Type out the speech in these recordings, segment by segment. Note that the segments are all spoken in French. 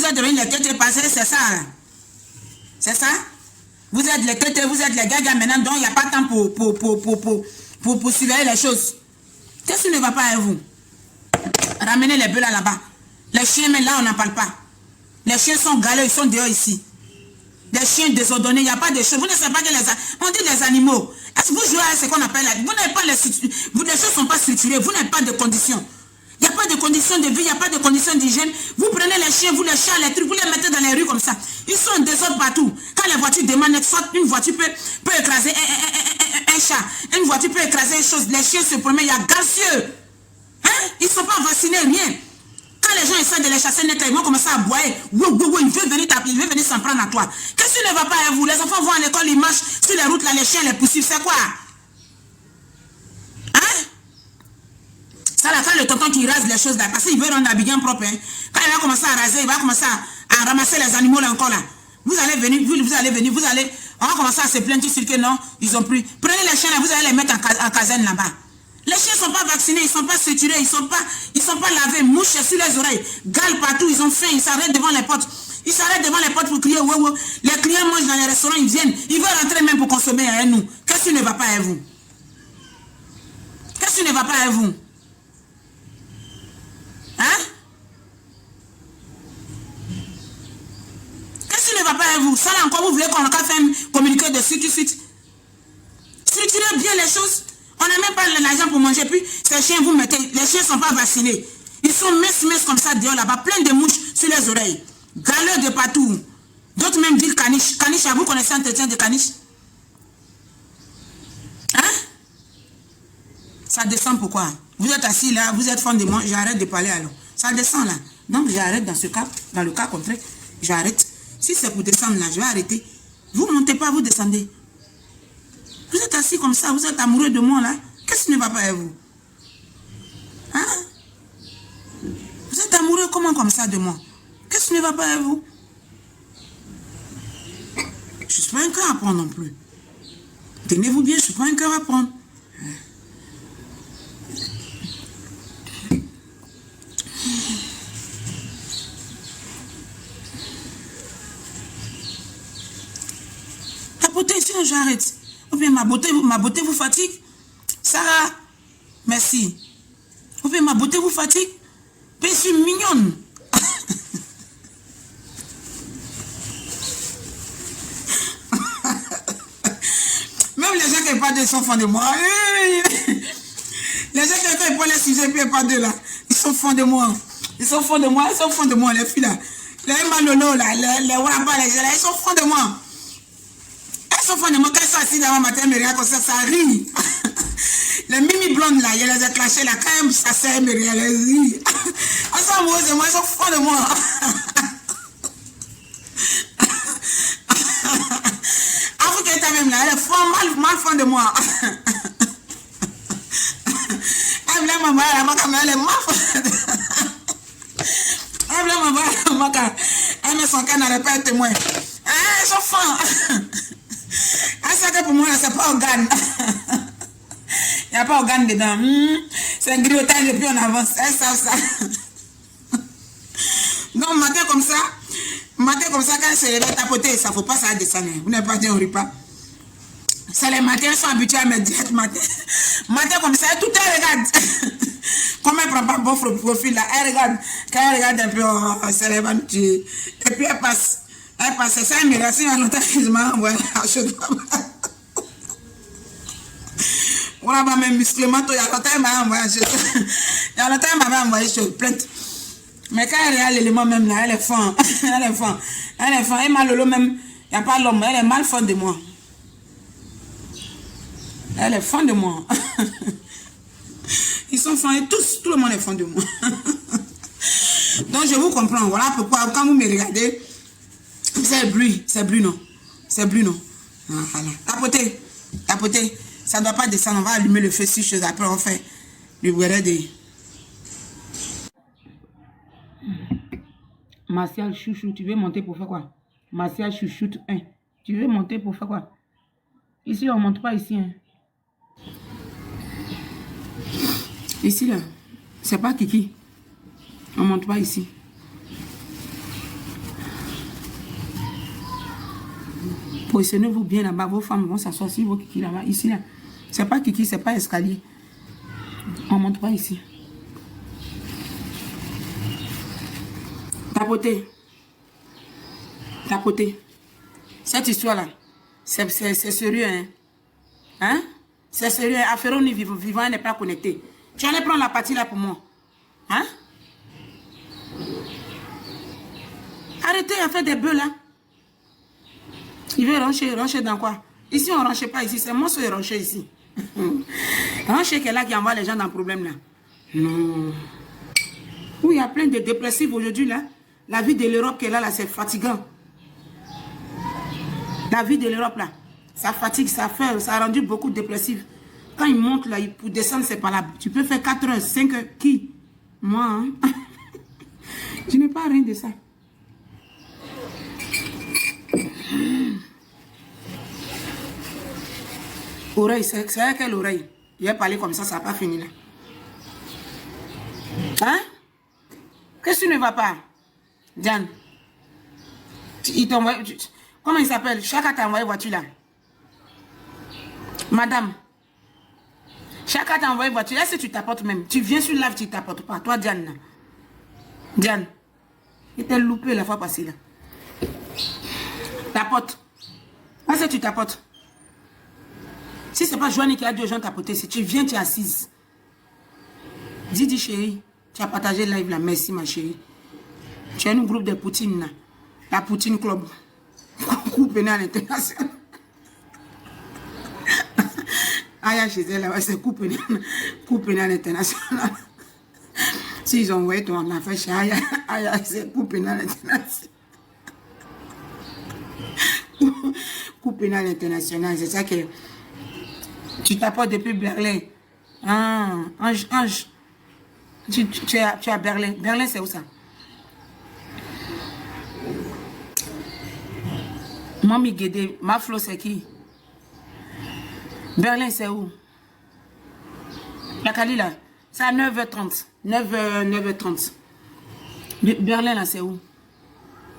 êtes devenus les têtes passées, c'est ça. C'est ça? Vous êtes les têtes, vous êtes les gagas maintenant, donc il n'y a pas de temps pour surveiller les choses. Qu'est-ce qui ne va pas avec vous? Ramenez les bœufs là-bas. Les chiens, mais là, on n'en parle pas. Les chiens sont galeux, ils sont dehors ici. Des chiens désordonnés, il n'y a pas de choses. Vous ne savez pas que on dit les animaux. Est-ce que vous jouez à ce qu'on appelle vous n'avez pas les choses ne sont pas structurées, vous n'avez pas de conditions. Il n'y a pas de conditions de vie, il n'y a pas de conditions d'hygiène. Vous prenez les chiens, vous les chats, les trucs, vous les mettez dans les rues comme ça. Ils sont en désordre partout. Quand les voitures demandent, soit une voiture peut écraser un chat, une voiture peut écraser une chose. Les chiens se promènent, il y a gazieux. Hein? Ils ne sont pas vaccinés, rien. Quand les gens essaient de les chasser net, ils vont commencer à boire. Ils veulent venir taper, ils veulent venir s'en prendre à toi. Qu'est-ce qui ne va pas à vous? Les enfants vont à l'école, ils marchent sur les routes, là, les chiens les poursuivent. C'est quoi? Hein? Ça, là, quand le tonton qui rase les choses là, parce qu'il veut rendre Abidjan propre, hein, quand il va commencer à raser, il va commencer à ramasser les animaux là encore là. Vous allez venir, on va commencer à se plaindre sur que non, ils ont pris. Prenez les chiens là, vous allez les mettre en caserne là-bas. Les chiens ne sont pas vaccinés, ils ne sont pas structurés, ils ne sont pas lavés, mouches sur les oreilles, gales partout, ils ont faim, ils s'arrêtent devant les portes. Ils s'arrêtent devant les portes pour crier, ouais, ouais. Les clients mangent dans les restaurants, ils viennent, ils veulent rentrer même pour consommer avec nous. Qu'est-ce qui ne va pas avec vous? Qu'est-ce qui ne va pas avec vous? Hein? Qu'est-ce qui ne va pas avec vous? Ça là encore, vous voulez qu'on fasse un communiqué de suite, tout de suite? Structurez bien les choses. On n'a même pas l'argent pour manger. Puis, ces chiens, vous mettez, les chiens ne sont pas vaccinés. Ils sont minces comme ça dehors là-bas, plein de mouches sur les oreilles. Galeux de partout. D'autres même disent caniche. Caniche, vous connaissez l'entretien de caniche? Hein? Ça descend pourquoi? Vous êtes assis là, vous êtes fan de moi, j'arrête de parler alors. Ça descend là. Donc, j'arrête dans ce cas, dans le cas contraire, j'arrête. Si c'est pour descendre là, je vais arrêter. Vous ne montez pas, vous descendez. Vous êtes assis comme ça, vous êtes amoureux de moi là. Qu'est-ce qui ne va pas avec vous? Hein? Vous êtes amoureux comment comme ça de moi? Qu'est-ce qui ne va pas avec vous? Je ne suis pas un cœur à prendre non plus. Tenez-vous bien, je ne suis pas un cœur à prendre. La beauté, sinon j'arrête. Ou bien ma beauté vous fatigue. Sarah, merci. Ou bien ma beauté vous fatigue. Mais je suis mignonne. Même les gens qui parlent de sont fond de moi. Les gens qui parlent les sujets puis pas de là. Ils sont fond de moi. Ils sont fond de moi. Ils sont fond de moi, les filles là. Les malolo là, les waba, ils sont fond de moi. Elles sont fond de moi. Quand elles sont assises devant ma tête, me regarde comme ça rit. Les mimi blondes là, il les a clashées là, quand même ça sert, me regarde, elles rient. Elles sont amoureuses de moi, elles sont fond de moi. Avoue qu'elle est même là, elle est mal fond de moi. Elle voulait m'envoyer à la maca, mais elle est mal fond de moi. Elle voulait m'envoyer à la maca. Elle met son cas dans le père témoin. Elles sont fond. Elle sait que pour moi, c'est pas organe. Il n'y a pas organe dedans. C'est un griotage et puis on avance. Elles savent ça. Donc, matin comme ça, quand elle se réveille tapoter, ça ne faut pas ça descendre. Vous n'avez pas dit on rit pas. C'est les matins, elles sont habituées à me dire matin. Matin comme ça, tout elle regarde. Comme elle ne prend pas bon profil là, elle regarde. Quand elle regarde un peu, oh, c'est les vannes. Et puis elle passe. Elle passe. C'est ça, elle me rassure en longtemps. Je m'en envoie à chaud. On a même musclement, il y a longtemps, elle m'a envoyé. Il y a longtemps, elle m'avait envoyé sur plainte. Mais quand elle regarde l'élément même là, elle est fan. Elle est fan. Elle est fan. Et malolo même, il n'y a pas l'homme, elle est mal fan de moi. Elle est fan de moi. Ils sont fans et tous, tout le monde est fan de moi. Donc je vous comprends. Voilà pourquoi quand vous me regardez, c'est bruit non. C'est bruit non. Voilà. Tapotez. Tapotez. Ça ne doit pas descendre. On va allumer le feu sur chose. Après on fait le bourré de... Martial Chouchou, tu veux monter pour faire quoi? Martial Chouchou 1. Tu veux monter pour faire quoi? Ici, on ne monte pas ici. Hein. Ici, là. C'est pas Kiki. On ne monte pas ici. Positionnez-vous bien là-bas. Vos femmes vont s'asseoir sur vos kiki là-bas. Ici, là. C'est pas kiki, c'est pas escalier. On monte pas ici. Tapoter. Tapoter. Cette histoire-là, c'est sérieux, hein? Hein? C'est sérieux. Affaire ni vivant n'est pas connecté. Tu allais prendre la partie là pour moi. Hein? Arrêtez à faire des bœufs là. Il veut rancher dans quoi? Ici, on ne ranche pas ici. C'est moi qui ranche ici. Rancher qui est là qui envoie les gens dans le problème là. Non. Oui, il y a plein de dépressifs aujourd'hui là. La vie de l'Europe qui est là, c'est fatigant. La vie de l'Europe là, ça fatigue, ça a rendu beaucoup de dépressifs. Quand ils montent là, pour descendre, c'est pas là. Tu peux faire 4 heures, 5 heures. Qui? Moi, hein? Je n'ai pas rien de ça. Oreille, c'est à quelle oreille? Il va parler comme ça n'a pas fini là. Hein? Qu'est-ce que tu ne vas pas? Diane. Il t'envoie. Comment il s'appelle? Chaka t'a envoyé voiture là. Madame. Chaka t'a envoyé voiture. Est-ce que tu t'apportes même? Tu viens sur live, tu t'apportes pas. Toi, Diane. Là. Diane. Il t'a loupé la fois passée là. T'apportes. Est-ce que tu t'apportes? Si c'est pas Joanie qui a dit aux gens tapoter, si tu viens, tu es assise. Dis chérie, tu as partagé le live là. Merci ma chérie. Tu es un groupe de Poutine là. La Poutine Club. Coupe pénal international. Aïe, chez elle là, c'est coupe pénal international. S'ils ont envoyé ton affaire chez Aïe, c'est coupe pénal international. Coupe pénal international, c'est ça que. Tu t'apportes depuis Berlin. Ah, Ange. Tu es à Berlin. Berlin, c'est où ça? Mami Guédé, Maflo, c'est qui? Berlin, c'est où? La Cali, là. C'est à 9h30. 9h30. Berlin, là, c'est où?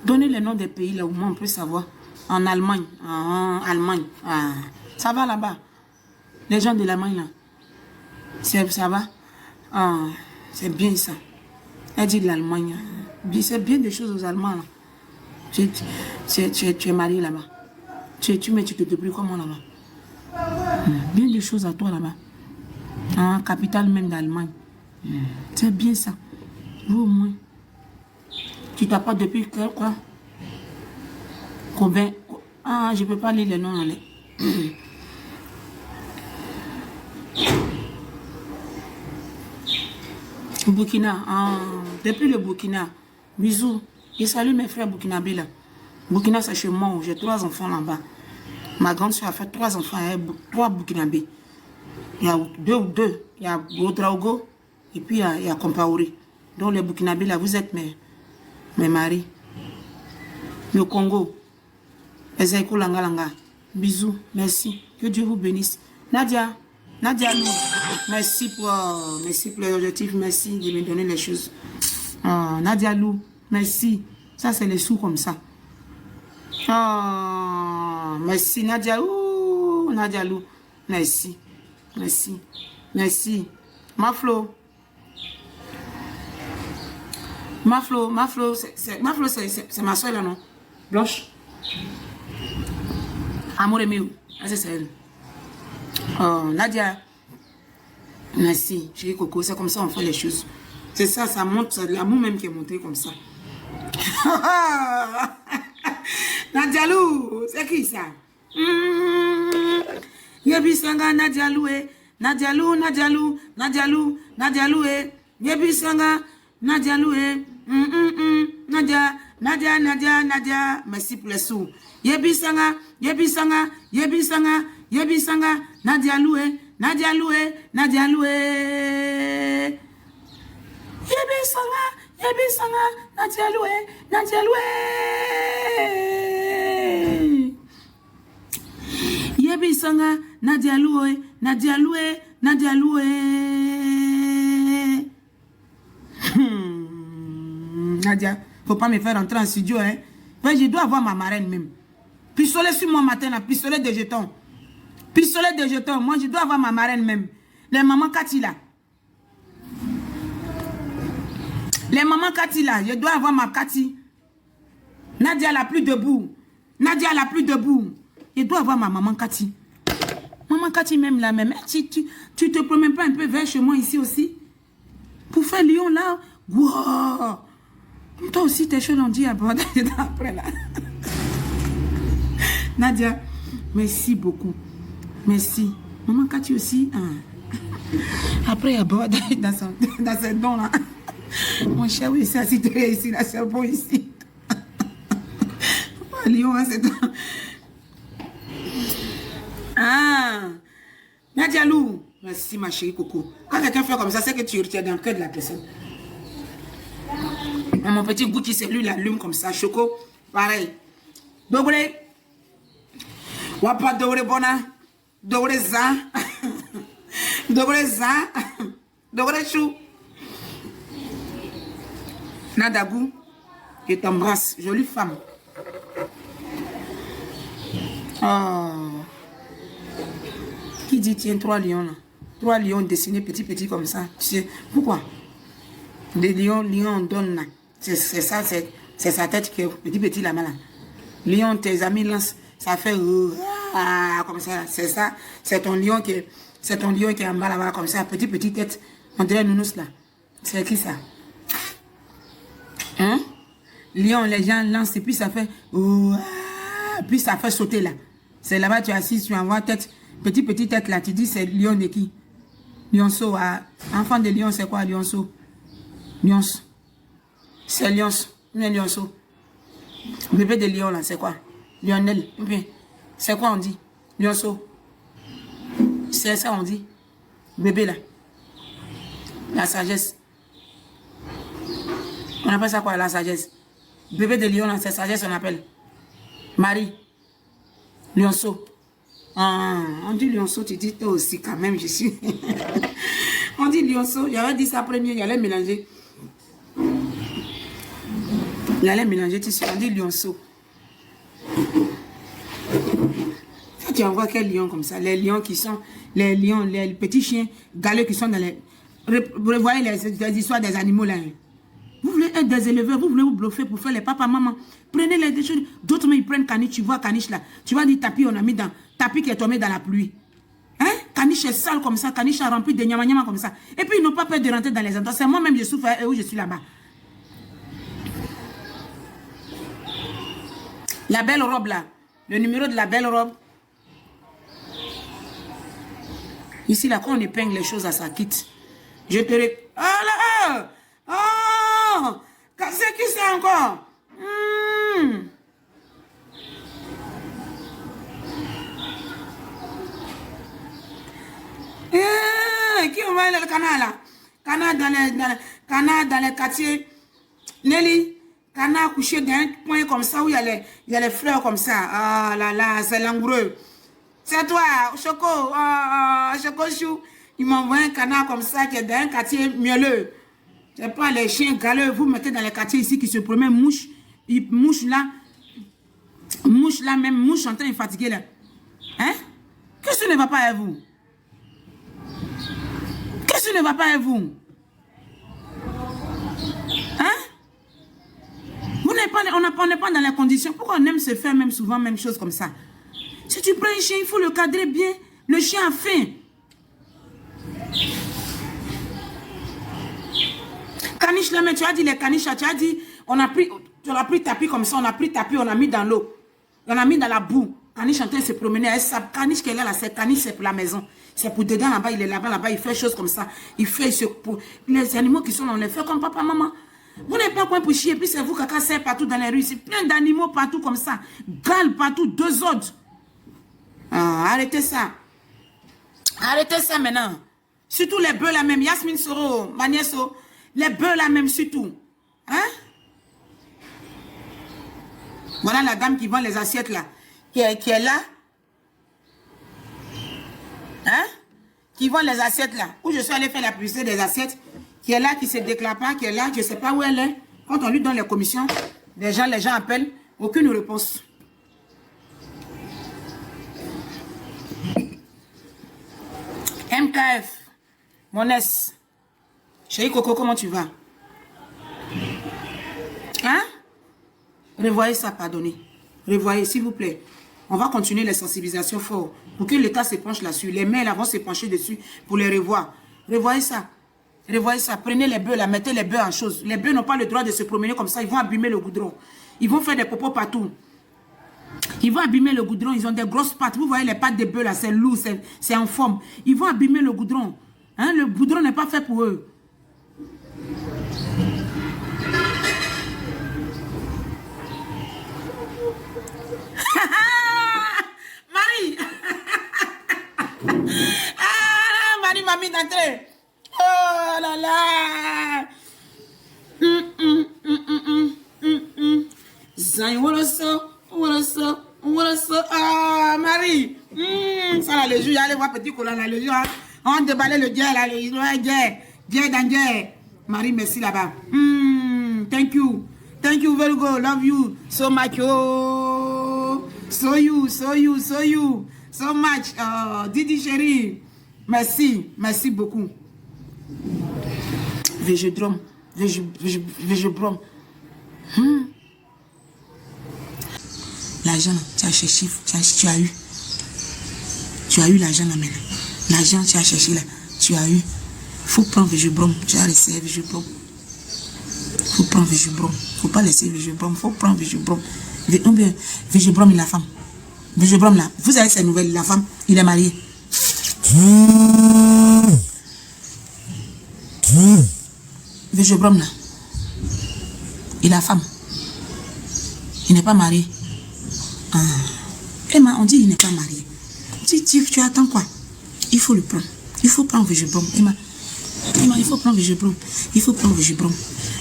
Donnez les noms des pays, là, où moi, on peut savoir. En Allemagne. En Allemagne. Ah. Ça va là-bas. Les gens de l'Allemagne, là. Ça va? Ah, c'est bien ça. Elle dit de l'Allemagne. C'est bien des choses aux Allemands, là. Tu es marié là-bas. Tu te débrouilles comment là-bas? Bien des choses à toi là-bas. Hein, capitale même d'Allemagne. C'est bien ça. Vous au moins. Tu t'apportes depuis quoi? Combien? Ah, je ne peux pas lire les noms. Burkina. Ah, depuis le Burkina. Bisous. Je salue mes frères burkinabés là. Burkina, c'est chez moi. J'ai 3 enfants là-bas. Ma grande soeur a fait 3 enfants. Elle a 3 burkinabés. Il y a deux. Il y a Ouedraogo et puis il y a Compaoré. Donc les burkinabés là, vous êtes mes maris. Le Congo. Ezaïko Langalanga. Bisous. Merci. Que Dieu vous bénisse. Nadia Lou. Merci pour les objectifs. Merci de me donner les choses. Nadia Lou. Merci. Ça, c'est les sous comme ça. Merci, Nadia. Ouh, Nadia Lou. Merci. Merci. Merci. Maflo, c'est ma soeur là, non? Blanche. Amour et mieux. C'est elle. Nadia. Merci. Chérie Coco, c'est comme ça on fait les choses. C'est ça, ça monte. C'est l'amour même qui est monté comme ça. Nadia Lou, c'est qui ça? Yebisanga Nadia Lou, Nadia Lou, Nadia Lou, Nadia Lou, Nadia Lou, Yebisanga Nadia Lou, Nadia, Nadia, Nadia, Nadia. Merci pour les sous. Yebisanga, Yebisanga, Yebisanga, Yebisanga, Nadia Lou, Nadia Lou, Nadia Lou, Yebisanga. Yebisanga, Nadia Loué, Nadia Loué. Yebisanga, Nadia Loué, Nadia Loué, Nadia Loué. Nadia, faut pas me faire entrer en studio, hein. Je dois avoir ma marraine même. Pistolet sur mon matin, là, pistolet de jetons. Pistolet de jetons. Moi, je dois avoir ma marraine même. Les mamans Cathy là. Les mamans Cathy là, je dois avoir ma Cathy. Nadia la plus debout. Nadia la plus debout. Je dois avoir ma maman Cathy. Maman Cathy même là, même. Tu te promènes pas un peu vers chez moi ici aussi? Pour faire Lyon là? Wow. Toi aussi, tes cheveux l'ont dit après là. Nadia, merci beaucoup. Merci. Maman Cathy aussi. Hein. Après, il y a dans ses dons là. Mon cher, oui, c'est assis ici, là, c'est bon ici. Lyon, c'est bon. Ah, Nadia Lou. Merci, ma chérie Coco. Quand quelqu'un fait comme ça, c'est que tu es dans le cœur de la personne. Mon petit goût qui lui l'allume comme ça. Choco, pareil. Dobre. Wapa dobre bona. Dobre za. Dobre za. Dobre chou. Nadagou, je t'embrasse. Jolie femme. Oh. Qui dit tiens 3 lions là? 3 lions dessinés petit comme ça. Tu sais pourquoi? Des lions on donne là. C'est ça, c'est sa tête qui est petit là-bas là. Lion, tes amis lancent, ça fait comme ça. C'est ça, c'est ton lion qui est en bas là-bas comme ça, petit tête. On dirait nounours là. C'est qui ça? Hein? Lion, les gens lancent et puis ça fait puis ça fait sauter là. C'est là-bas tu es assis, tu envoies tête, petit tête là, tu dis c'est lion de qui? Lionceau, enfant de lion c'est quoi lionceau? Lionce. C'est lionce, mais lionceau. Bébé de lion là, c'est quoi? Lionel. C'est quoi on dit? Lionceau. C'est ça on dit. Bébé là. La sagesse. On appelle ça quoi la sagesse? Bébé de lion là, c'est sagesse on appelle. Marie. Lionceau. On dit lionceau, tu dis toi aussi quand même, je suis. On dit lionceau, j'avais dit ça premier, il allait mélanger. Il allait mélanger, tu sais, on dit lionceau. Quand tu envoies quel lion comme ça, les lions qui sont, les lions, les petits chiens galeux qui sont dans les... Vous voyez les histoires des animaux là. Vous voulez être des éleveurs, vous voulez vous bluffer pour faire les papas, maman. Prenez les choses. D'autres, mais ils prennent caniche, tu vois caniche là. Tu vois dit tapis, on a mis dans... Tapis qui est tombé dans la pluie. Hein? Caniche est sale comme ça, caniche a rempli de nyama comme ça. Et puis ils n'ont pas peur de rentrer dans les endroits. C'est moi-même, je souffre où je suis là-bas. La belle robe là. Le numéro de la belle robe. Ici là, quand on épingle les choses à sa quitte. Je te... Oh là! Oh! C'est qui c'est encore? Qui envoie le canal là? Canal dans les quartiers. Nelly, canal couché d'un point comme ça où il y a les fleurs comme ça. Ah là là, c'est langoureux. C'est toi, Choco, Choco Chou. Il m'envoie un canal comme ça qui est dans un quartier mielleux. C'est pas les chiens galeux, vous mettez dans les quartiers ici qui se promènent mouche là même, mouche en train de fatiguer là. Hein? Qu'est-ce qui ne va pas avec vous? Qu'est-ce qui ne va pas avec vous? Hein? On n'est pas dans les conditions. Pourquoi on aime se faire même souvent même chose comme ça? Si tu prends un chien, il faut le cadrer bien. Le chien a faim. Caniche là, mais tu as dit les caniches, tu as dit, tu as pris tapis comme ça, on a pris tapis, on a mis dans l'eau. On a mis dans la boue. Caniche en train de se promener. Caniche qui est là, c'est caniche, c'est pour la maison. C'est pour dedans là-bas, il est là-bas, il fait choses comme ça. Les animaux qui sont là, on les fait comme papa, maman. Vous n'avez pas quoi pour chier, puis c'est vous caca sert partout dans les rues. C'est plein d'animaux partout comme ça. Gales partout, 2 autres. Ah, arrêtez ça. Arrêtez ça maintenant. Surtout les bœufs là même. Yasmine Soro, ma nièce, les bœufs là même surtout. Hein? Voilà la dame qui vend les assiettes là. Qui est là. Hein? Qui vend les assiettes là. Où je suis allé faire la publicité des assiettes. Qui est là, qui ne se déclare pas, qui est là, je ne sais pas où elle est. Quand on lui donne les commissions, les gens appellent, aucune réponse. MKF. Monès. Chérie Coco, comment tu vas? Hein? Revoyez ça, pardonnez. Revoyez, s'il vous plaît. On va continuer les sensibilisations fort pour que l'État se penche là-dessus. Les mails là vont se pencher dessus pour les revoir. Revoyez ça. Revoyez ça. Prenez les bœufs là, mettez les bœufs en chose. Les bœufs n'ont pas le droit de se promener comme ça. Ils vont abîmer le goudron. Ils vont faire des popos partout. Ils vont abîmer le goudron. Ils ont des grosses pattes. Vous voyez les pattes des bœufs là, c'est lourd, c'est en forme. Ils vont abîmer le goudron. Hein? Le goudron n'est pas fait pour eux. Marie. Marie m'a mis d'entrée. Oh là là. Ah, Marie. Ça là, le jour, allez voir petit collant là, le jour. On déballait le dieu là, le dieu dans dieu. Marie, merci là-bas. Thank you. Thank you very good. Love you so much. Oh, so much. Didi chérie. Merci. Merci beaucoup. Végédrome. L'argent, tu as cherché, tu as eu l'argent là maintenant. L'argent, tu as cherché là, tu as eu. Faut prendre Végébrome, tu as laissé Végébrome. Faut prendre Végébrome. Faut pas laisser Végébrome, faut prendre Végébrome. Végébrome et la femme. Végébrome là, vous avez ces nouvelles, la femme, il est marié. Végébrome là, et la femme, il n'est pas marié. Emma, on dit il n'est pas marié. Tu attends quoi? Il faut le prendre. Il faut prendre Végébrome. Emma, il faut prendre Végébrome. Il faut prendre Végébrome.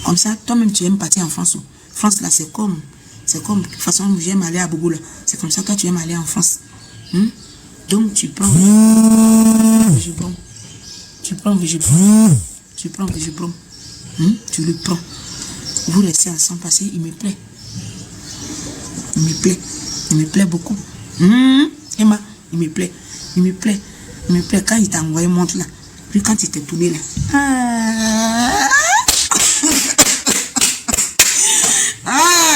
Comme ça, toi-même, tu aimes partir en France. France, là, c'est comme, de toute façon, j'aime aller à Bougou, là. C'est comme ça, toi, tu aimes aller en France. Donc, tu prends Végébrome. Tu prends Végébrome. Tu prends Végébrome. Tu le prends. Vous restez ensemble parce qu'il me plaît. Il me plaît. Il me plaît beaucoup. Emma, il me plaît. Il me plaît. Il me plaît. Quand il t'a envoyé montre là. Puis quand il t'est tourné là.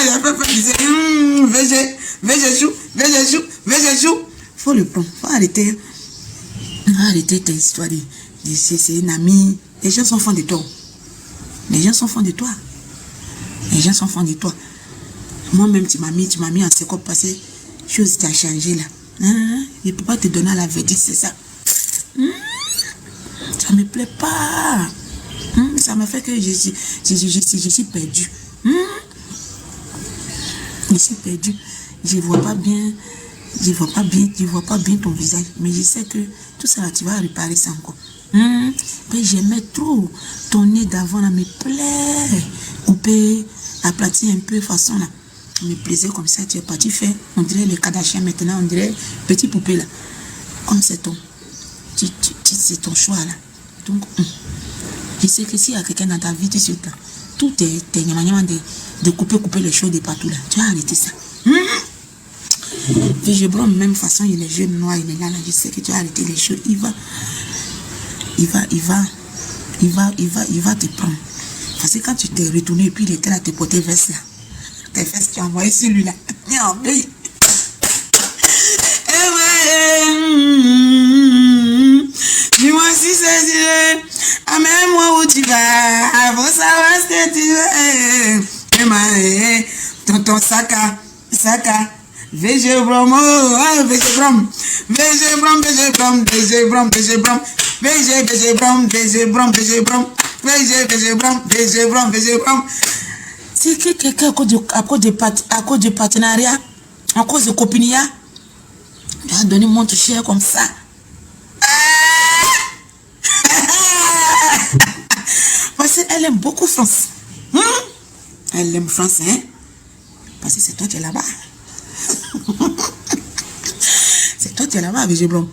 Il a pas fait diser. Végéchou. Faut le prendre. Faut arrêter. Arrêter tes histoires. C'est une amie. Les gens sont fans de toi. Les gens sont fans de toi. Les gens sont fans de toi. Moi-même, tu m'as mis en secours passé. Chose qui a changé là. Je ne peux pas te donner la verdict, c'est ça. Ça ne me plaît pas. Ça me fait que je suis perdu. Je suis perdu. Je ne vois pas bien. Je vois pas bien ton visage. Mais je sais que tout ça, tu vas réparer ça encore. Mais j'aimais trop ton nez d'avant là, me plaît. Couper, aplatir un peu façon là. Me plaisait comme ça, tu es parti faire. On dirait le Kardashian maintenant, on dirait petit poupée là. Comme c'est ton. C'est ton choix là. Donc, je sais que s'il y a quelqu'un dans ta vie, tout de suite là, tout est de couper les choses de partout là. Tu vas arrêter ça. Végébrome, même façon, il est jeune, noir, il est là, je sais que tu vas arrêter les choses. Il va te prendre. Parce que quand tu t'es retourné et puis il était là, te porter veste là. Tes fesses, tu as envoyé celui-là. Dis-moi si c'est Dieu. Amène-moi où tu vas. Faut savoir ce que tu veux. Tonton Saka. Végébrome. C'est que quelqu'un à cause de partenariat, à cause de copinia, tu as donné mon cher comme ça. Parce qu'elle aime beaucoup France. Elle aime France, hein? Parce que c'est toi qui es là-bas. C'est toi qui es là-bas, Végébrome.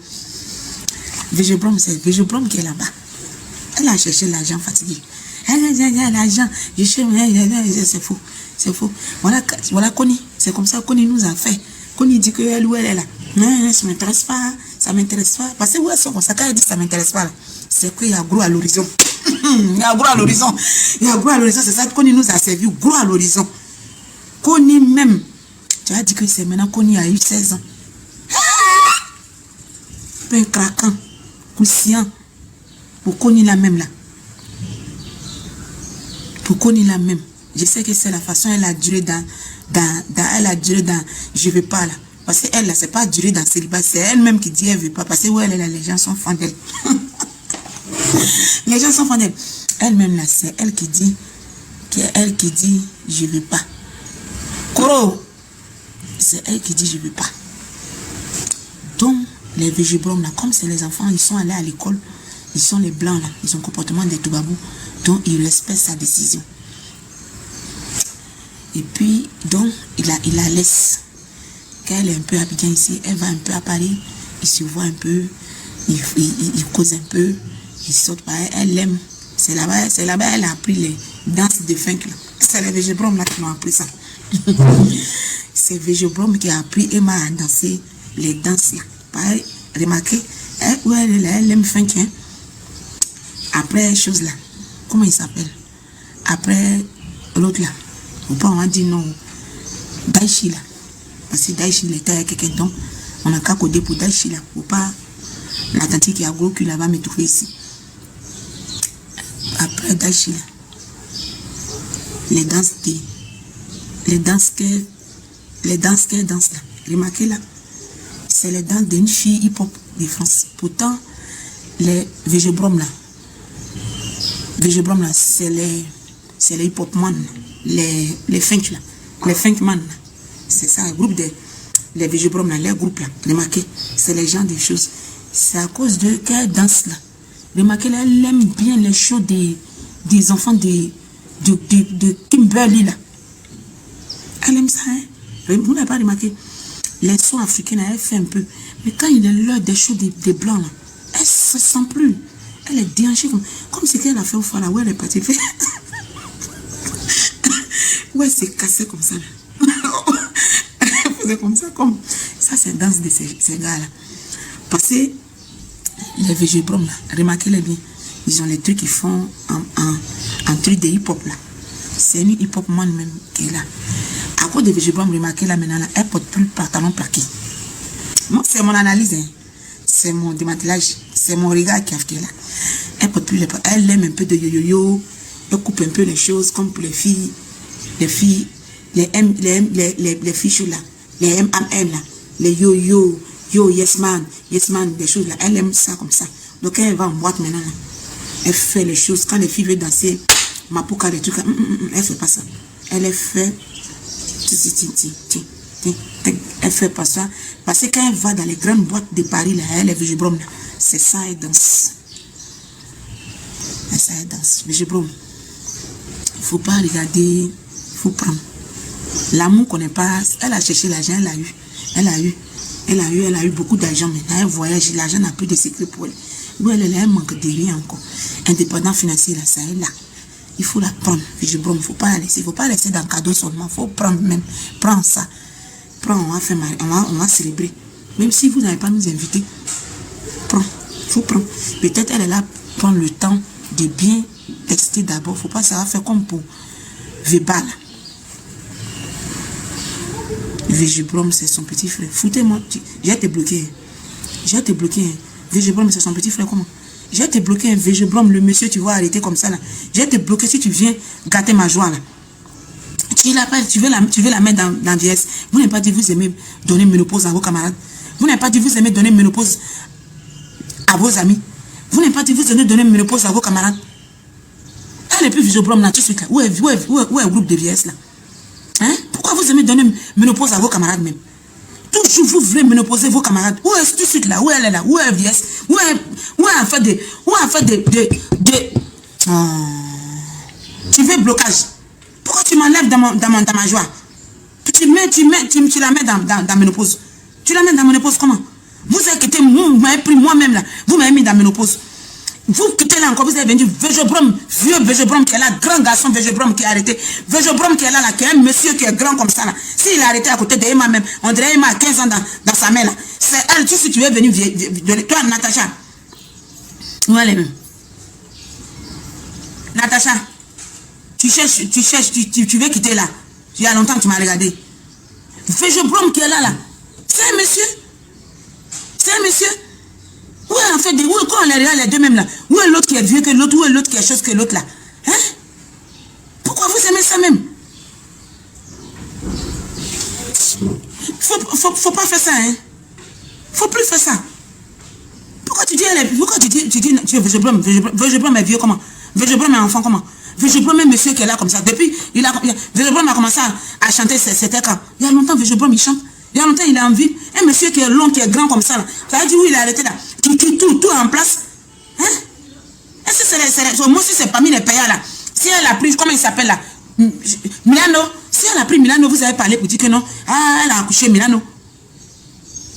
C'est Végébrome qui est là-bas. Elle a cherché l'argent fatigué. L'argent, c'est faux. Voilà Connie. C'est comme ça Connie nous a fait. Quand il dit que elle ou elle est là, non, ça m'intéresse pas, ça m'intéresse pas. Parce que où elles sont comme ça, quand elle dit ça m'intéresse pas, c'est qu'il y a gros à l'horizon. Il y a gros à l'horizon. Il y a gros à l'horizon, c'est ça qu'on nous a servi, gros à l'horizon. Connie même, tu as dit que c'est maintenant Connie a eu 16 ans. Un craquant, conscient, pour Connie la même là. Pour Connie la même. Je sais que c'est la façon elle a duré elle a duré dans je veux pas là. Parce qu'elle là, c'est pas duré dans célibat, c'est elle-même qui dit elle veut pas. Parce que où elle est là, les gens sont fans d'elle. Les gens sont fans d'elle. Elle-même là, c'est elle qui dit je veux pas. Koro, c'est elle qui dit je veux pas. Donc, les végébromes là, comme c'est les enfants, ils sont allés à l'école, ils sont les blancs là, ils ont le comportement des toubabous, donc ils respectent sa décision. Et puis, donc, il la laisse. Quand elle est un peu à Abidjan ici, elle va un peu à Paris, il se voit un peu, il cause un peu, il saute par elle aime. C'est là-bas, elle a appris les danses de funk là. C'est les végébromes là qui l'ont appris ça. C'est végébromes qui a appris Emma à danser les danses là. Pareil, remarquez, elle aime funk, hein. Après, chose là, comment il s'appelle? Après, l'autre là, ou pas, on a dit non, Daichi là. Parce que Daichi, il était avec quelqu'un, donc on a qu'à coder pour Daichi là, ou pas, la tante qui a gros cul là va me trouver ici. Après Daichi là, les danses qu'elle danse là, remarquez là, c'est les danses d'une fille hip-hop de France. Pourtant, les végébromes là, c'est les hip-hop man, les funk là, les funk man là. C'est ça, le groupe les végébromes là, les groupes là, remarquez, c'est les gens des choses. C'est à cause de qu'elle danse là. Remarquez, elle aime bien les shows des enfants de Kimberly là. Elle aime ça, hein. Vous n'avez pas remarqué? Les sons africains, elle fait un peu. Mais quand il est l'heure des shows des blancs là, elle ne se sent plus. Elle est déhanchée comme ce qu'elle a fait au fois là, où elle est partie. Ouais, c'est cassé comme ça là. Elle faisait comme ça, comme ça, c'est danse de ces gars-là. Parce que les végébromes là, remarquez-les bien, ils ont les trucs qu'ils font en truc de hip-hop là. C'est une hip-hop man même qui est là. À cause des végébromes, remarquez là maintenant, là, elle porte plus le pantalon plaqué. Moi, c'est mon analyse, hein. C'est mon démantelage, c'est mon regard qui a fait là. Elle porte plus les pantalons. Elle aime un peu de yo-yo-yo, elle coupe un peu les choses comme pour les filles, les filles chaudes là, les M&M là, les yo-yo, yes man, des choses là, elle aime ça comme ça. Donc elle va en boîte maintenant là. Elle fait les choses, quand les filles veulent danser, Mapuka, des trucs là, elle fait pas ça. Elle fait, elle fait pas ça. Parce que quand elle va dans les grandes boîtes de Paris là, elle est végébrome là, c'est ça elle danse. C'est ça elle danse, végébrome. Il faut pas regarder, il faut prendre. L'amour qu'on n'est pas, elle a cherché l'argent, elle a eu beaucoup d'argent maintenant, elle voyage, l'argent n'a plus de secret pour elle. Où elle manque de rien encore. Indépendant financier, là, ça est là. Il faut la prendre, végébrome, il ne faut pas la laisser, il ne faut pas laisser dans le cadeau seulement, il faut prendre même, prends ça. Prends, on va faire on va célébrer. Même si vous n'avez pas nous inviter, prends, il faut prendre. Peut-être elle est là, prendre le temps de bien tester d'abord, il ne faut pas ça va faire comme pour Vébal. Végébrome, c'est son petit frère. Foutez-moi, j'ai été bloqué. Végébrome, c'est son petit frère, comment? J'ai été bloqué, Végébrome, le monsieur, tu vas arrêter comme ça là. J'ai été bloqué si tu viens gâter ma joie là. Tu veux la mettre dans vieillesse. Vous n'avez pas dit vous aimez donner ménopause à vos camarades. Vous n'avez pas dit vous aimez donner ménopause à vos amis. Vous n'avez pas dit vous aimez donner ménopause à vos camarades. Elle n'est plus Végébrome là tout de suite là. Où est le groupe de vieillesse là? Hein? Pourquoi vous aimez donner ménopause à vos camarades même? Toujours vous voulez ménopauser vos camarades. Où est-ce tout de suite là? Où elle est là? Où est vieillesse? Où est en fait de tu veux blocage? Pourquoi tu m'enlèves dans ma joie? Tu la mets dans ménopause. Tu la mets dans ménopause comment? Vous inquiétez, vous m'avez pris moi-même là. Vous m'avez mis dans ménopause. Vous quittez là encore, vous êtes venu Vejobrom, vieux Vejobrom qui est là, grand garçon Vejobrom qui est arrêté. Vejobrom qui est là, qui est un monsieur qui est grand comme ça là. S'il est arrêté à côté de Emma même, on dirait Emma a 15 ans dans sa main là. C'est elle, si tu es venu, toi Natacha. Où elle est même? Natacha, tu veux quitter là. Il y a longtemps que tu m'as regardé. Vejobrom qui est là. C'est un monsieur. C'est un monsieur. Où est en fait, quand on les regarde les deux mêmes là, où est l'autre qui est vieux que l'autre, où est l'autre qui est chose que l'autre là? Hein? Pourquoi vous aimez ça même? Faut pas faire ça, hein? Faut plus faire ça. Pourquoi tu dis Vejobrom est vieux comment? Vejobrom est enfant comment? Vejobrom est monsieur qui est là comme ça. Depuis, Vejobrom a commencé à chanter cet écran. Il y a longtemps, Vejobrom il chante. Il y a longtemps, il est en vie. Un monsieur qui est long, qui est grand comme ça. Là. Ça veut dire où il est arrêté là. Qui tout en place. Hein? Est-ce que c'est moi aussi, c'est parmi les payants là. Si elle a pris, comment il s'appelle là? Milano. Si elle a pris Milano, vous avez parlé pour dire que non. Ah, elle a accouché Milano.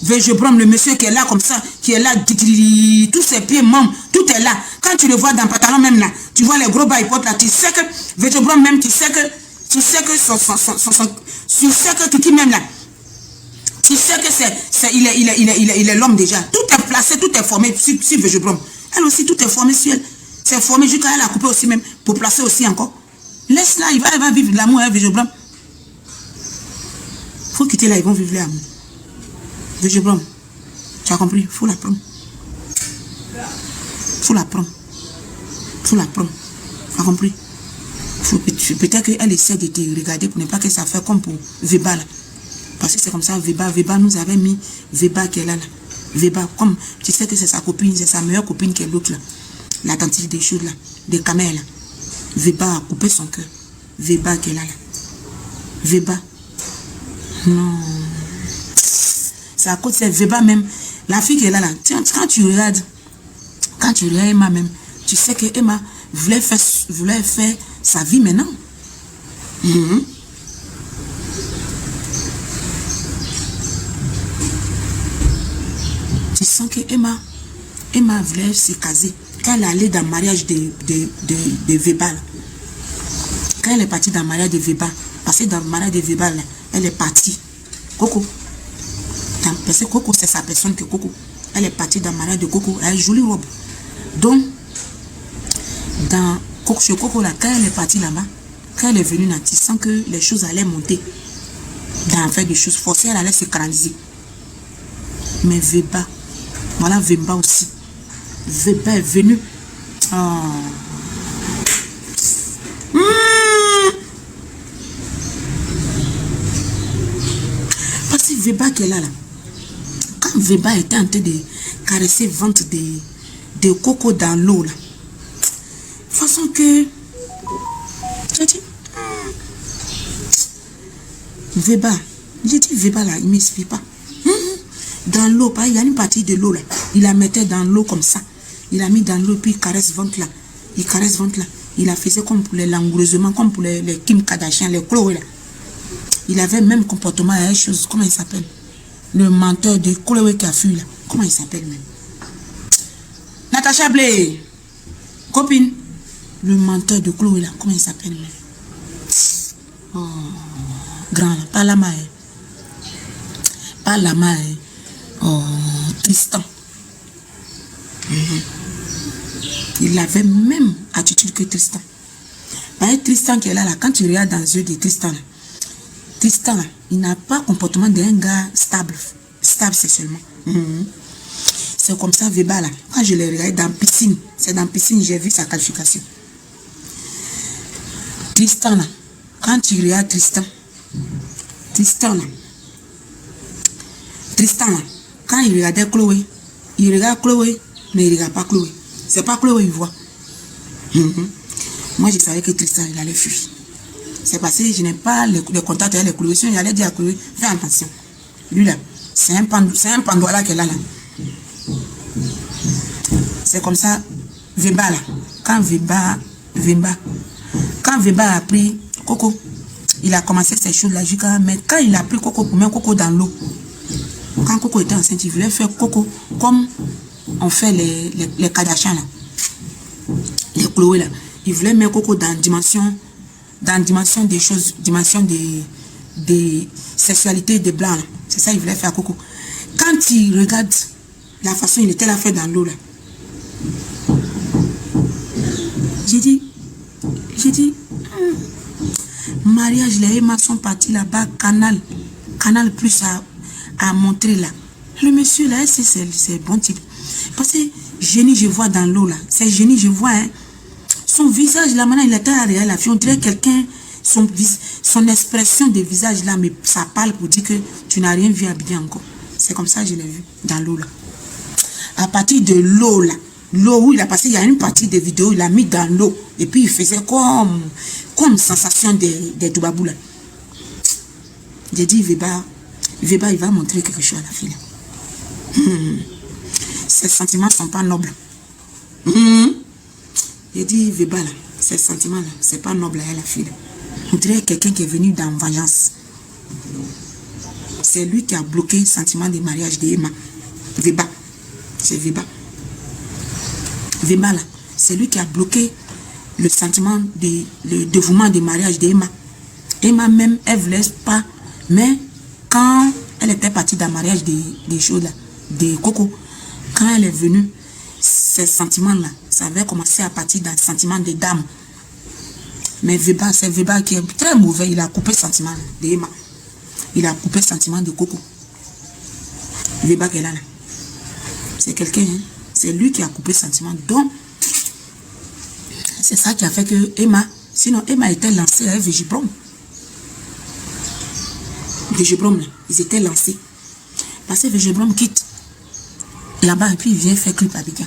Vejobrom, le monsieur qui est là comme ça, qui est là, tous ses pieds, membres, tout est là. Quand tu le vois dans le pantalon même là, tu vois les gros bas hypotes là, tu sais que Vejobrom même, tu sais que Kiki même là. Tu sais que il est l'homme déjà. Tout est placé, tout est formé sur Vejobrom. Elle aussi, tout est formé sur elle. C'est formé jusqu'à elle a coupé aussi même pour placer aussi encore. Laisse-la, elle va vivre l'amour, hein, Vejobrom. Faut quitter là, ils vont vivre l'amour. Vejobrom, tu as compris? Faut la prendre. Faut la prendre. Faut la prendre. Tu as compris? Peut-être qu'elle essaie de te regarder pour ne pas que ça fasse comme pour Veba là. Parce que c'est comme ça, Veba nous avait mis Veba qui est là. Veba, comme tu sais que c'est sa copine, c'est sa meilleure copine qui est l'autre là. La tante des choses là, des camels là. Veba a coupé son cœur. Veba qui est là. Veba. Non. C'est à cause de Veba même. La fille qui est là. Tiens, quand tu regardes Emma même, tu sais que Emma voulait faire sa vie maintenant. Tu sens que Emma voulait se caser. Quand elle allait dans le mariage de Veba, là. Quand elle est partie dans le mariage de Veba, parce que dans le mariage de Veba, là, elle est partie. Coco. Parce que Coco, c'est sa personne que Coco. Elle est partie dans le mariage de Coco. Elle a une jolie robe. Donc, chez Coco, là, quand elle est partie là-bas, quand elle est venue là, tu sens que les choses allaient monter. Dans faire des choses forcées, elle allait se canaliser. Mais Veba, voilà Veba aussi. Veba est venu. Oh. Parce que Veba qui est là. Quand Veba était en train de caresser le ventre de Coco dans l'eau, là. De façon que... J'ai dit... Veba. J'ai dit Veba là, il ne m'explique pas. Dans l'eau, il y a une partie de l'eau là. Il la mettait dans l'eau comme ça. Il a mis dans l'eau, puis il caresse ventre là. Il caresse ventre là. Il a fait comme pour les langoureusement, comme pour les Kim Kardashian, les Chloé là. Il avait le même comportement à une chose. Comment il s'appelle? Le menteur de Chloé qui a fui là. Comment il s'appelle même? Natacha Blé. Copine. Le menteur de Chloé là. Comment il s'appelle même? Oh. Grand là. Pas la main. Pas la main. Oh. Tristan. Il avait même attitude que Tristan. Par Tristan qui est là, quand tu regardes dans les yeux de Tristan, là, il n'a pas le comportement d'un gars stable sexuellement. C'est comme ça, Veba là. Quand je l'ai regardé dans la piscine, c'est dans la piscine, j'ai vu sa qualification. Tristan là, quand tu regardes Tristan là, quand il regardait Chloé, il regarde Chloé, mais il ne regarde pas Chloé. C'est pas Chloé, il voit. Moi, je savais que Tristan, il allait fuir. C'est parce que je n'ai pas les contacts avec les Chloé. Sinon, j'allais dire à Chloé, fais attention. Lui là, c'est un pandois qui est là. C'est comme ça, Veba là. Quand Veba a pris Coco, il a commencé ces choses-là jusqu'à... Mais quand il a pris Coco pour mettre Coco dans l'eau, quand Coco était enceinte, il voulait faire Coco comme on fait les Kardashians là. Chloé là. Il voulait mettre Coco dans dimension des choses, dimension des sexualités des blancs. C'est ça il voulait faire Coco. Quand il regarde la façon il était là fait dans l'eau là. J'ai dit, mariage, les Emma sont partis là-bas, canal plus à montrer là. Le monsieur là, c'est bon type. Parce que génie, je vois dans l'eau là. C'est génie, je vois. Hein. Son visage là, maintenant, il était derrière la fille. On dirait quelqu'un, son expression de visage là, mais ça parle pour dire que tu n'as rien vu habillé encore. C'est comme ça que je l'ai vu dans l'eau là. À partir de l'eau là, l'eau où il a passé, il y a une partie des vidéos, il a mis dans l'eau. Et puis il faisait comme sensation des toubabou là. J'ai dit, Veba, il va montrer quelque chose à la fille. Ses sentiments ne sont pas nobles. J'ai dit, Veba là, ces sentiments là, c'est pas noble à la fille. On dirait quelqu'un qui est venu dans vengeance. C'est lui qui a bloqué le sentiment de mariage d'Emma. Veba. C'est Veba. Veba là, c'est lui qui a bloqué le sentiment le dévouement de mariage d'Emma. Emma même, elle ne voulait pas, mais quand elle était partie dans le mariage des choses là, de Coco, quand elle est venue, ces sentiments-là, ça avait commencé à partir d'un sentiment de dame. Mais Veba, c'est Veba qui est très mauvais, il a coupé le sentiment d'Emma. Il a coupé le sentiment de Coco. Veba qui est là. C'est quelqu'un, hein? C'est lui qui a coupé le sentiment. Donc, c'est ça qui a fait que Emma, sinon Emma était lancée avec Végibrom. Végibrom, ils étaient lancés. Parce que Végibrom quitte là-bas et puis il vient faire clip avec eux.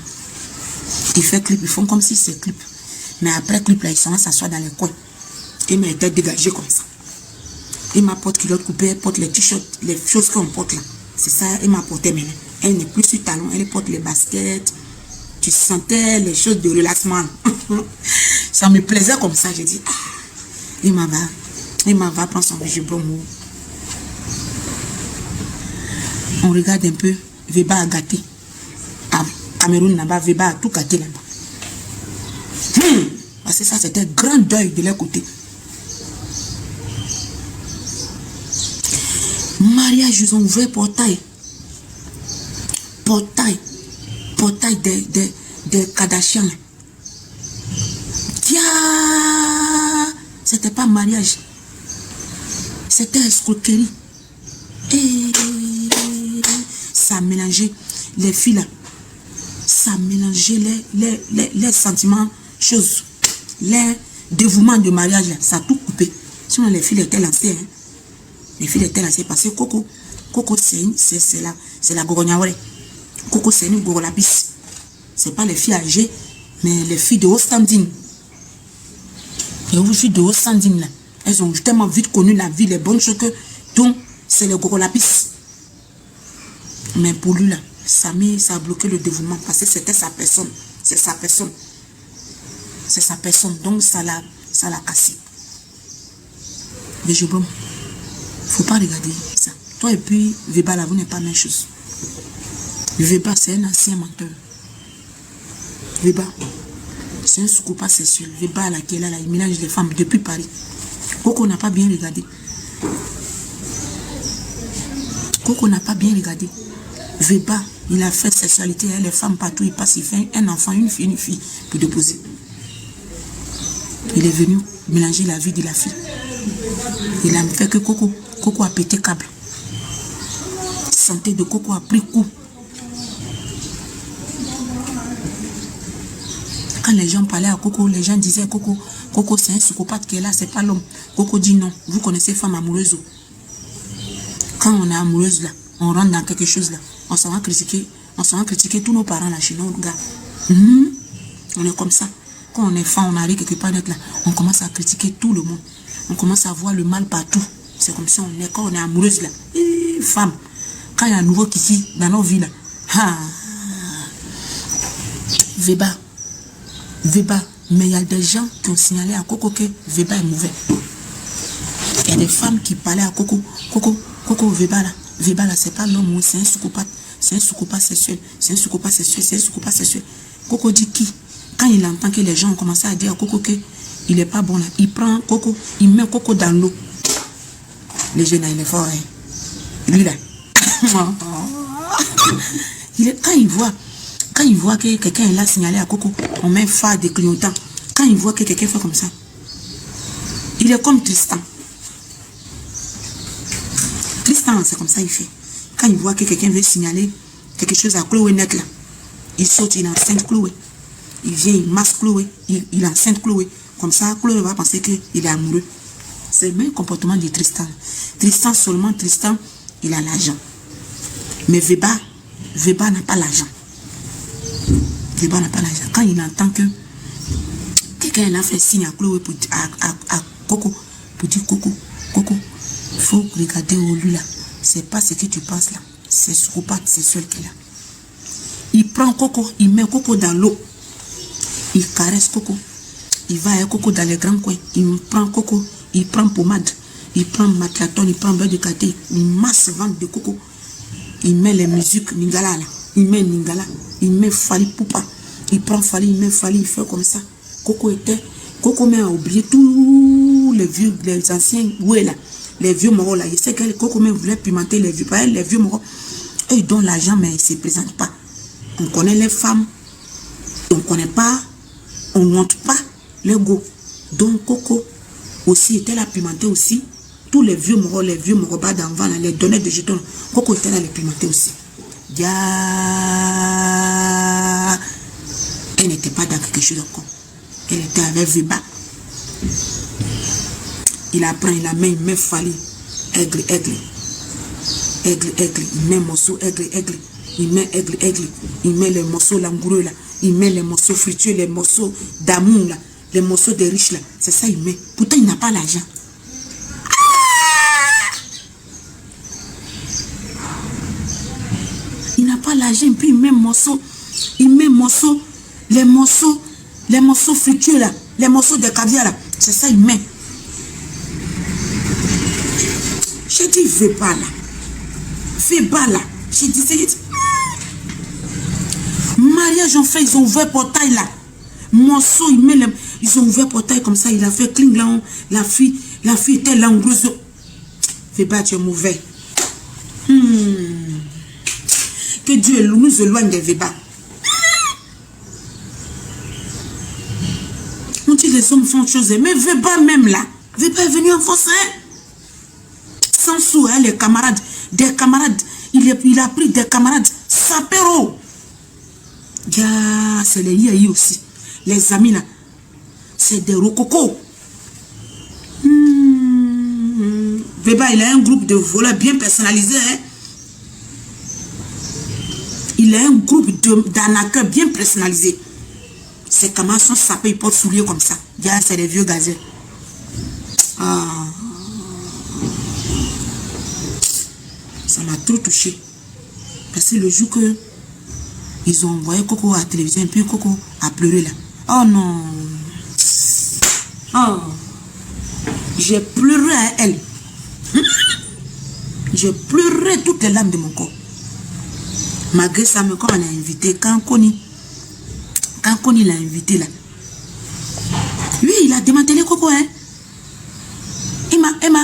Il fait clip, ils font comme si c'est clip. Mais après clip, là, ils sont s'asseoir dans les coins. Emma était dégagée comme ça. Emma porte culotte coupée, elle porte les t-shirts, les choses qu'on porte là. C'est ça, Emma portait maintenant. Elle n'est plus sur talon, elle porte les baskets. Tu sentais les choses de relâchement. Ça me plaisait comme ça. J'ai dit, Emma va prendre son Végibrom. On regarde un peu, Veba a gâté. À Cameroun là-bas, Veba a tout gâté là-bas. Parce que ça, c'était grand deuil de leur côté. Mariage, ils ont ouvert portail des Kardashians. C'était pas mariage, c'était escroquerie. Et ça a mélangé les filles là. Ça a mélangé les sentiments, choses, les dévouements de mariage là. Ça a tout coupé. Sinon les filles étaient lancées. Hein. Les filles étaient lancées parce que Coco c'est la Gogonyaware. Coco c'est une Gogolapis. C'est pas les filles âgées, mais les filles de haut standing. Les filles de haut standing là. Elles ont tellement vite connu la vie, les bonnes choses que donc c'est le Gogolapis. Mais pour lui là, ça a bloqué le dévouement parce que c'était sa personne. C'est sa personne. C'est sa personne. Donc ça l'a cassé. Mais je ne faut pas regarder ça. Toi et puis Veba là, vous n'êtes pas la même chose. Veba c'est un ancien menteur. Veba c'est un soucoupa sexuel. Veba là qui est là, il mélange les femmes depuis Paris. Coco n'a pas bien regardé. Coco n'a pas bien regardé. Veba, il a fait sexualité avec les femmes partout. Il passe, il fait un enfant, une fille pour déposer. Il est venu mélanger la vie de la fille. Il a fait que Coco a pété câble. Santé de Coco a pris coup. Quand les gens parlaient à Coco, les gens disaient Coco c'est un psychopathe qui est là, c'est pas l'homme. Coco dit non. Vous connaissez femme amoureuse. Quand on est amoureuse là, on rentre dans quelque chose là, on s'en va critiquer tous nos parents là chez nos gars. On est comme ça. Quand on est fan, on arrive quelque part d'être là, on commence à critiquer tout le monde. On commence à voir le mal partout. C'est comme ça, quand on est amoureuse là. Femme, quand il y a un nouveau kiki dans nos vies là. Veba. Mais il y a des gens qui ont signalé à Coco que Veba est mauvais. Il y a des femmes qui parlaient à Coco, Veba là, c'est pas l'homme, c'est un psychopathe. C'est un psychopathe sexuel. Coco dit Quand il entend que les gens ont commencé à dire à Coco qu'il n'est pas bon là, il prend Coco, il met Coco dans l'eau. Les jeunes, il est fort. Hein. Lui là. Quand il voit que quelqu'un est là signalé à Coco, on met phare de clignotant. Quand il voit que quelqu'un fait comme ça, il est comme Tristan. Tristan, c'est comme ça il fait. Quand il voit que quelqu'un veut signaler quelque chose à Chloé net là, il saute, il enceinte Chloé. Il vient, il masse Chloé, il enceinte Chloé. Comme ça, Chloé va penser qu'il est amoureux. C'est le même comportement de Tristan. Tristan, il a l'argent. Mais Veba n'a pas l'argent. Veba n'a pas l'argent. Quand il entend que quelqu'un a fait signe à Chloé, à Coco, pour dire Coco, il faut regarder au lui là. C'est pas ce que tu penses là. C'est Scopa, c'est seul qui est là. Il prend Coco, il met Coco dans l'eau. Il caresse Coco. Il va avec Coco dans les grands coins. Il prend Coco, il prend pommade, il prend matlaton, il prend beurre de caté, il masse le ventre de Coco. Il met les musiques Ningala là. Il met Ningala, il met Fali Poupa. Il prend Fali, il met Fali, il fait comme ça. Coco met à oublier tous les anciens ouais là. Les vieux moraux là. Il sait que Coco même voulait pimenter les vieux moraux. Eux ils donnent l'argent mais ils ne se présentent pas. On connaît les femmes. On ne connaît pas. On ne montre pas l'ego. Donc Coco aussi était là pimenté aussi. Tous les vieux moraux bas d'enfants, les donneurs de jetons. Coco était là les pimenté aussi. Elle n'était pas dans quelque chose encore. Elle était avec Veba. Il apprend, il la met, il met Fali. Aigle. Il met morceau, aigle. Il met aigle. Il met les morceaux langoureux là. Il met les morceaux fruitueux, les morceaux d'amour là. Les morceaux des riches là. C'est ça il met. Pourtant il n'a pas l'argent. Il n'a pas l'argent. Puis il met morceaux. Les morceaux fruitueux là. Les morceaux de caviar là. C'est ça il met. J'ai dit, fais pas là. J'ai dit, mariage en fait, ils ont ouvert portail là. Morceau, ils ont ouvert portail comme ça, il a fait cling là. La fille était langoureuse. Fais pas, tu es mauvais. Que Dieu nous éloigne des Veba. On dit les hommes font choses, mais Veba même là. Veba est venu en force, hein? Sans sous, hein, les camarades, des camarades, il a pris des camarades, sapero. C'est les yéyés aussi, les amis là, c'est des rococos. Veba, il a un groupe de voleurs bien personnalisé, hein. Il a un groupe d'arnaqueurs bien personnalisé. Ses camarades sont sapés, ils portent souliers comme ça. C'est des vieux gazés. Ça m'a trop touché. Parce que le jour que ils ont envoyé Coco à la télévision, et puis Coco a pleuré là. Oh non. Oh. J'ai pleuré à elle. J'ai pleuré toutes les larmes de mon corps. Malgré ça, mais quand on l'a invité, quand Koni l'a invité là, lui, il a démantelé Coco, hein.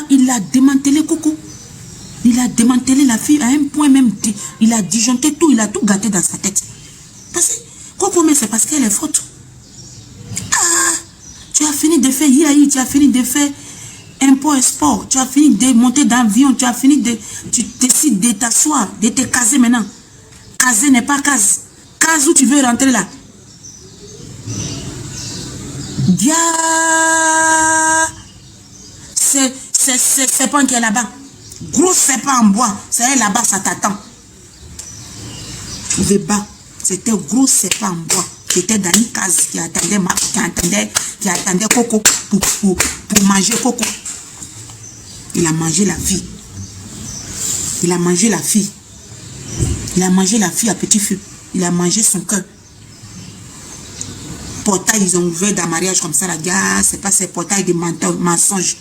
Il a démantelé Coco. Il a démantelé la fille à un point même. Il a disjoncté tout. Il a tout gâté dans sa tête. Parce que Coco, mais c'est parce qu'elle est faute. Tu as fini de faire IAI. Tu as fini de faire impôt et sport. Tu as fini de monter dans l'avion. Tu as fini de... Tu décides de t'asseoir, de te caser maintenant. Caser n'est pas case. Case où tu veux rentrer là. C'est pas qui est là-bas. Gros serpent en bois, c'est elle là-bas, ça t'attend. Veba, c'était gros serpent en bois qui était dans une case qui attendait Coco pour manger Coco. Il a mangé la fille. Il a mangé la fille à petit feu. Il a mangé son cœur. Portail, ils ont ouvert d'un mariage comme ça, la gare, c'est pas ces portails de mensonges.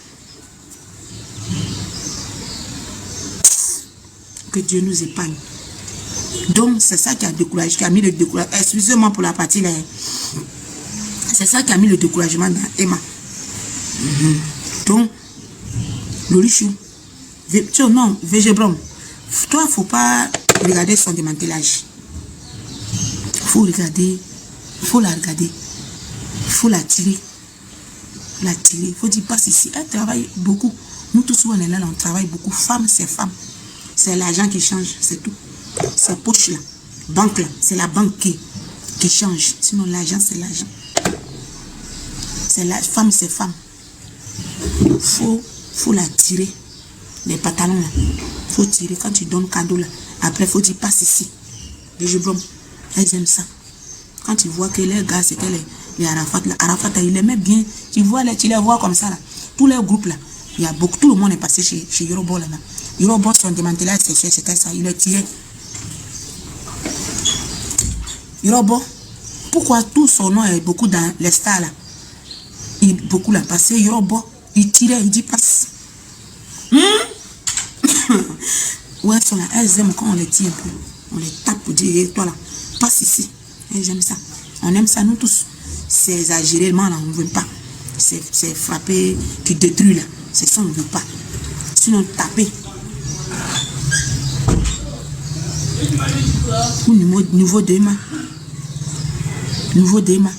Que Dieu nous épargne. Donc, c'est ça qui a découragé, qui a mis le découragement. Excusez-moi pour la partie là. C'est ça qui a mis le découragement dans Emma. Donc, Lorichou, non, Végébrom, toi, il ne faut pas regarder son démantelage. Il faut regarder, il faut la regarder. Il faut la tirer. La tirer. Il faut dire, passe ici. Elle travaille beaucoup. Nous tous, on est là, on travaille beaucoup. Femme, c'est femme. C'est l'argent qui change, c'est tout. C'est poche là. Banque là, c'est la banque qui change. Sinon, l'argent, c'est l'argent. C'est la femme, c'est femme. Faut la tirer. Les pantalons là. Faut tirer. Quand tu donnes cadeau là, après, faut dire, passe ici. Les jeux blancs, elles aiment ça. Quand tu vois que les gars, c'était les Arafat là. Arafat, il aimait bien. Tu les vois comme ça là. Tous les groupes là. Il y a beaucoup, tout le monde est passé chez Yorobo là. Yorobo, son démantelage, c'était ça. Il est tiré. Yorobo, pourquoi tout son nom est beaucoup dans les stars là? Beaucoup l'a passé. Yorobo, il tirait, il dit passe. Ouais, elles sont là. Elles aiment quand on les tire un peu. On les tape pour dire, toi là, passe ici. Elles aiment ça. On aime ça, nous tous. C'est exagérément là, on ne veut pas. C'est frapper qui détruit là. C'est ça, on ne veut pas. Sinon, taper. Nouveau déma. Nouveau déma.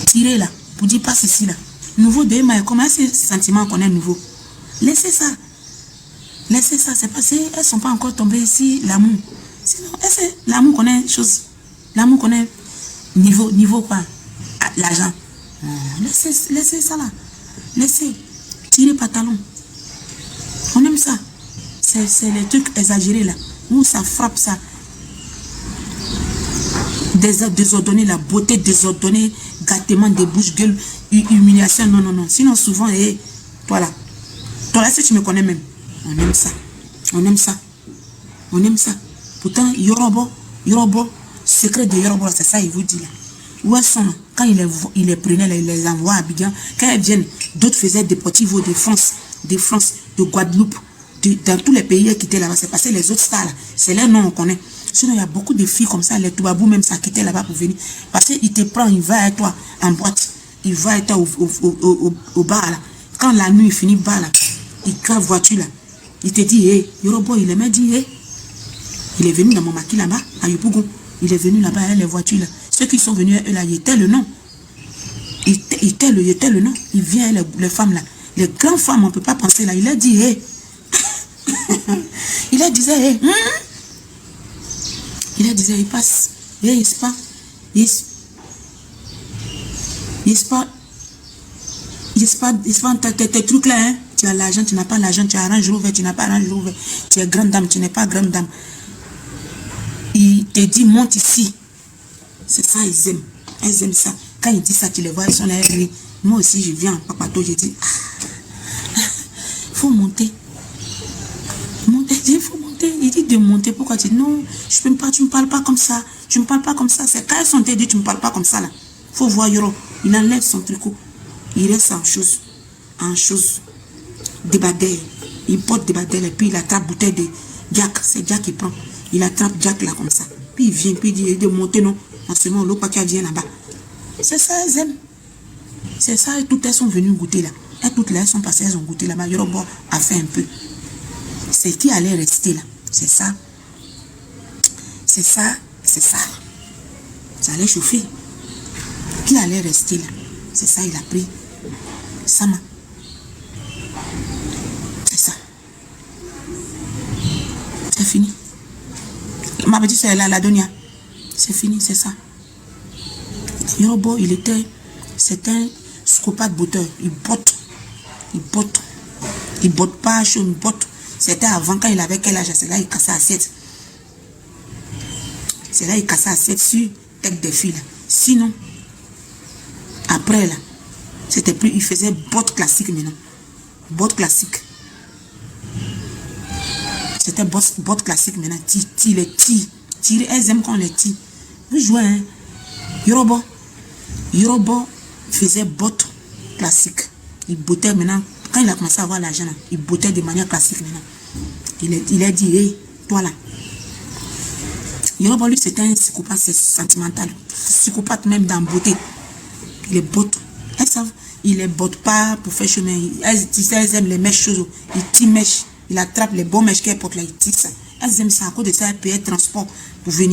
Tirer là. Pour dire passe ici là. Nouveau déma. Comment ces sentiments qu'on est nouveau? Laissez ça. Laissez ça. C'est passé. Elles ne sont pas encore tombées ici. L'amour. Sinon, l'amour connaît chose. L'amour connaît niveau quoi? L'argent. Laissez ça là. Laissez. Tirez pantalon. On aime ça. C'est les trucs exagérés là. Où ça frappe ça. Désordonné, la beauté désordonnée, gâtement des bouches, gueule, humiliation. Non, non, non. Sinon, souvent, toi là. Toi là, si tu me connais même. On aime ça. On aime ça. On aime ça. Pourtant, Yorobo, secret de Yorobo, c'est ça, il vous dit là. Où elles sont là? Quand il les prenait, il les envoie à Abidjan. Quand elles viennent, d'autres faisaient des Portivo de France, de Guadeloupe, dans tous les pays qui étaient là-bas. C'est passé les autres stars là. C'est leur nom on connaît. Sinon, il y a beaucoup de filles comme ça, les Toubabou même, ça quittait là-bas pour venir. Parce qu'il te prend, il va avec toi en boîte. Il va avec toi au bar là. Quand la nuit finit bar là, il tue la voiture là. Il te dit, hey, Yorobo, il m'a dit, hey. Il est venu dans mon maquis là-bas, à Yopougon. Il est venu là-bas avec les voitures là. Ceux qui sont venus, eux là, il était le nom. Il était le nom. Il vient, les femmes là. Les grandes femmes, on ne peut pas penser là. Il a dit, hey. Il a dit, hey. Il a dit, il passe. Hey, tes trucs là, hein. Tu as l'argent, tu n'as pas l'argent, tu as Range Rover, tu n'as pas Range Rover. Tu es grande dame, tu n'es pas grande dame. Il te dit, monte ici. C'est ça, ils aiment. Elles aiment ça. Quand il dit ça, tu les vois, elles sont là, elles rient. Moi aussi, je viens en papato, je dis, faut monter. Il faut monter. Il dit de monter. Pourquoi tu dis, non, je peux pas, tu ne me parles pas comme ça. Tu ne me parles pas comme ça. C'est quand elles sont dit, tu ne me parles pas comme ça, là. Faut voir Yoro. Il enlève son tricot. Il reste en chose. Débadère. Il porte débadère et puis il attrape bouteille de Jack. C'est Jack qui prend. Il attrape Jack là comme ça. Puis il vient, puis il dit de monter, non. En ce moment, l'autre paquet vient là-bas. C'est ça, elles aiment. C'est ça, et toutes elles sont venues goûter là. Et toutes là, elles sont passées, elles ont goûté là-bas. Yorobo a fait un peu. C'est qui allait rester là. C'est ça. C'est ça. C'est ça. Ça allait chauffer. Qui allait rester là. C'est ça, il a pris. Sama. C'est ça. C'est fini. Ma petite soeur là, la Donia. C'est fini, c'est ça. Yorobo, c'est un scopate botteur. Il botte. Il botte pas chaud, il botte. C'était avant, quand il avait quel âge? C'est là il cassait assiette. C'est là il cassait assiette sur tête des filles. Là. Sinon, après là, c'était plus, il faisait botte classique maintenant. Botte classique. C'était botte classique maintenant. Tirer, elles aiment quand on les tire. Vous jouez, hein? Yorobo faisait botte classique. Il bottait maintenant. Quand il a commencé à avoir l'argent, il bottait de manière classique maintenant. Il a dit, hey, toi là. Yorobo, lui, c'était un psychopathe sentimental. Psychopathe même dans beauté. les bottes. Elles savent, il les botte pas pour faire chemin. Elles aiment les mèches choses. Il tire mèche. Il attrape les bons mèches qu'elles portent là, il tire ça. Elles aiment ça. À cause de ça, elles payent transport pour venir.